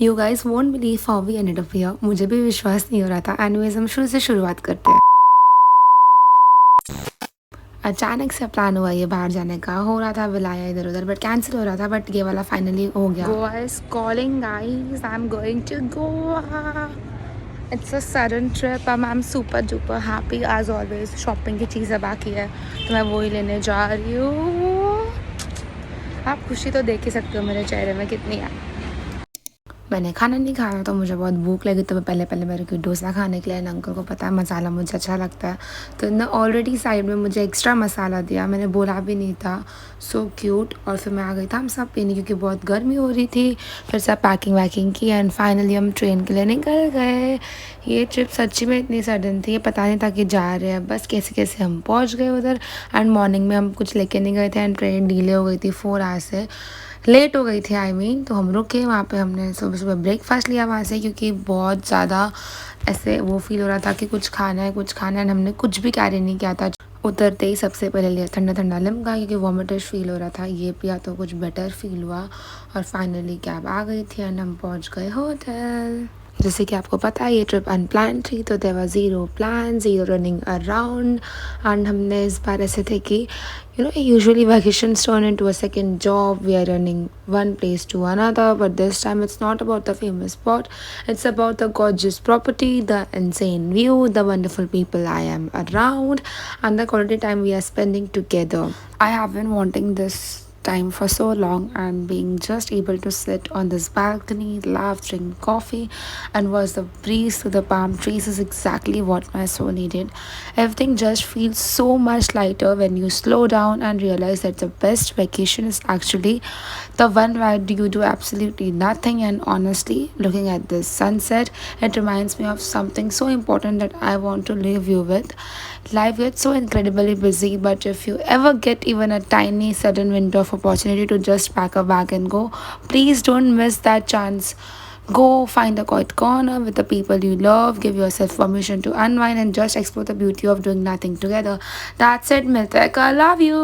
You guys won't believe how we ended up here. मुझे भी विश्वास नहीं हो रहा था। एनीवेज हम शुरू से शुरुआत करते हैं। अचानक से प्लान हुआ ये बाहर जाने का। हो रहा था बुलाया इधर उधर बट कैंसिल हो रहा था, बट ये वाला फाइनली हो गया। Goa is calling guys, I am going to Goa. It's a sudden trip. I am super duper happy as always. Shopping की चीज़ें बाकी है तो मैं वही लेने जा रही हूँ। आप खुशी तो देख ही सकते हो मेरे चेहरे में कितनी है। मैंने खाना नहीं खाया तो मुझे बहुत भूख लगी, तो मैं पहले पहले मेरे को डोसा खाने के लिए, अंकल को पता है मसाला मुझे अच्छा लगता है, तो इन्होंने ऑलरेडी साइड में मुझे एक्स्ट्रा मसाला दिया। मैंने बोला भी नहीं था। So cute. और फिर मैं आ गई था हम सब पीने, क्योंकि बहुत गर्मी हो रही थी। फिर सब पैकिंग वैकिंग की एंड फाइनली हम ट्रेन के लिए निकल गए। ये ट्रिप सच्ची में इतनी सडन थी, ये पता नहीं था कि जा रहे हैं, बस कैसे कैसे हम पहुंच गए उधर। एंड मॉर्निंग में हम कुछ लेके नहीं गए थे एंड ट्रेन डिले हो गई थी 4 आवर से, लेट हो गई थी आई मीन। तो हम रुके वहाँ पे, हमने सुबह सुबह ब्रेकफास्ट लिया वहाँ से, क्योंकि बहुत ज़्यादा ऐसे वो फील हो रहा था कि कुछ खाना है कुछ खाना है। हमने कुछ भी कैरी नहीं किया था। उतरते ही सबसे पहले लिया ठंडा ठंडा लिम्का, क्योंकि वॉमिटिश फील हो रहा था। ये पिया तो कुछ बेटर फील हुआ। और फाइनली कैब आ गई थी एंड हम पहुँच गए होटल। जैसे कि आपको पता है ये ट्रिप अनप्लान थी, तो there was zero plan, zero running around. And हमने इस बार ऐसे थे कि usually vacations turn into a second job. We are running one place to another, but this time it's not about the famous spot. It's about the gorgeous property, the insane view, the wonderful people I am around, and the quality time we are spending together. I have been wanting this time for so long, and being just able to sit on this balcony, laugh, drink coffee, and watch the breeze through the palm trees is exactly what my soul needed. Everything just feels so much lighter when you slow down and realize that the best vacation is actually the one where you do absolutely nothing. And honestly, looking at this sunset, it reminds me of something so important that I want to leave you with. Life gets so incredibly busy, but if you ever get even a tiny sudden window of opportunity to just pack a bag and go, please don't miss that chance. Go find a quiet corner with the people you love, give yourself permission to unwind, and just explore the beauty of doing nothing together. That's it, Mithek. I love you.